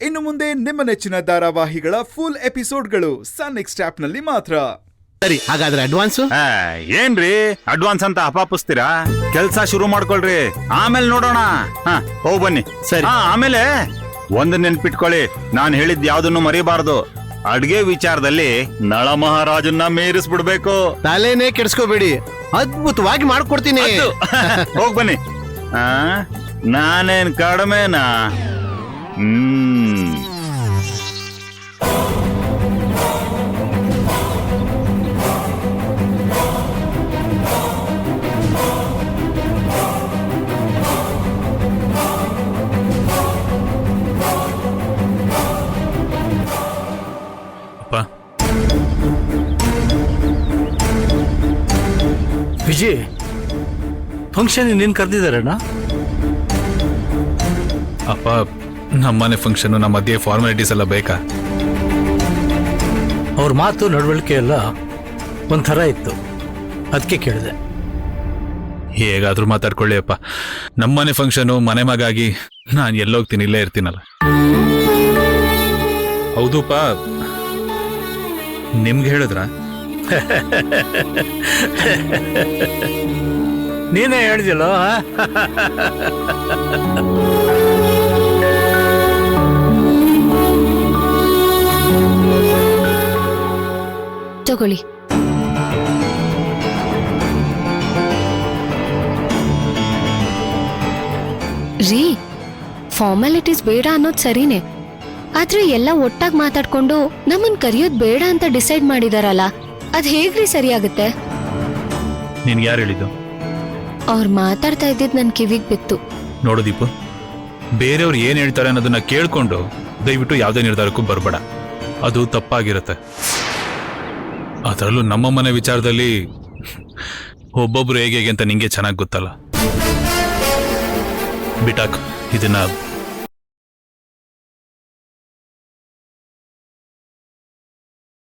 ಇನ್ನು ಮುಂದೆ ನಿಮ್ಮ ನೆಚ್ಚಿನ ಧಾರಾವಾಹಿಗಳ ಫುಲ್ ಎಪಿಸೋಡ್ಗಳು ಸನ್ ನೆಕ್ಸ್ಟ್ ಆಪ್ನಲ್ಲಿ ಮಾತ್ರ. ಸರಿ, ಹಾಗಾದ್ರೆ ಅಡ್ವಾನ್ಸ್ ಏನ್ರಿ ಅಡ್ವಾನ್ಸ್ ಅಂತ ಅಪಾಪಿಸ್ತೀರಾ? ಕೆಲ್ಸ ಶುರು ಮಾಡ್ಕೊಳ್ರಿ, ಆಮೇಲೆ ನೋಡೋಣ. ಹೋಗ್ ಬನ್ನಿ. ಸರಿ. ಆಮೇಲೆ ಒಂದು ನೆನ್ಪಿಟ್ಕೊಳ್ಳಿ, ನಾನ್ ಹೇಳಿದ್ ಯಾವ್ದನ್ನು ಮರಿಬಾರ್ದು. ಅಡ್ಗೆ ವಿಚಾರದಲ್ಲಿ ನಳ ಮಹಾರಾಜನ್ನ ಮೀರಿಸ್ಬಿಡ್ಬೇಕು. ತಲೆನೇ ಕೆಡ್ಸ್ಕೋಬೇಡಿ, ಅದ್ಭುತವಾಗಿ ಮಾಡ್ಕೊಡ್ತೀನಿ. ಹೋಗ್ ಬನ್ನಿ. ನಾನೇನ್ ಕಡಿಮೆನಾ? ವಿಜಯ್, ಫಂಕ್ಷನ್ ನೀನ್ ಕರೆದಿದ್ದಾರಣ್ಣ? ಅಪ್ಪ, ನಮ್ಮನೆ ಫಂಕ್ಷನ್, ನಮ್ಮ ಮಧ್ಯೆ ಫಾರ್ಮಾಲಿಟೀಸ್ ಎಲ್ಲ ಬೇಕಾ? ಅವ್ರ ಮಾತು ನಡವಳಿಕೆ ಎಲ್ಲ ಒಂಥರ ಇತ್ತು, ಅದಕ್ಕೆ ಕೇಳಿದೆ. ಹೇಗಾದ್ರೂ ಮಾತಾಡ್ಕೊಳ್ಳಿ ಅಪ್ಪ. ನಮ್ಮನೆ ಫಂಕ್ಷನು, ಮನೆ ಮಗಾಗಿ ನಾನು ಎಲ್ಲೋಗ್ತೀನಿ, ಇಲ್ಲೇ ಇರ್ತೀನಲ್ಲ. ಹೌದುಪ್ಪ, ನಿಮ್ಗೆ ಹೇಳಿದ್ರ? ನೀನೇ ಹೇಳಿದಿಲ್ಲೋ. ತಗೊಳ್ಳಿ. ರೀ, ಫಾರ್ಮಾಲಿಟೀಸ್ ಬೇಡ ಅನ್ನೋದು ಸರಿನೇ, ಆದ್ರೆ ಎಲ್ಲ ಒಟ್ಟಾಗಿ ಮಾತಾಡ್ಕೊಂಡು ನಮ್ಮನ್ ಕರೆಯೋದ್ ಬೇಡ ಅಂತ ಡಿಸೈಡ್ ಮಾಡಿದಾರಲ್ಲ, ಅದ್ ಹೇಗ್ರಿ ಸರಿಯಾಗುತ್ತೆ? ನಿನ್ಗೆ ಯಾರು ಹೇಳಿದ್ದು? ಅವ್ರು ಮಾತಾಡ್ತಾ ಇದ್ದಿದ್ ನನ್ ಕಿವಿಗ್ ಬಿತ್ತು. ನೋಡು ದೀಪು, ಬೇರೆಯವ್ರು ಏನ್ ಹೇಳ್ತಾರೆ ಅನ್ನೋದನ್ನ ಕೇಳ್ಕೊಂಡು ದಯವಿಟ್ಟು ಯಾವುದೇ ನಿರ್ಧಾರಕ್ಕೂ ಬರಬೇಡ. ಅದು ತಪ್ಪಾಗಿರುತ್ತೆ. ಅದರಲ್ಲೂ ನಮ್ಮ ಮನೆ ವಿಚಾರದಲ್ಲಿ ಒಬ್ಬೊಬ್ರು ಹೇಗೆ ಅಂತ ನಿಂಗೆ ಚೆನ್ನಾಗಿ ಗೊತ್ತಲ್ಲ. ಬಿಟಾಕ್, ಇದನ್ನ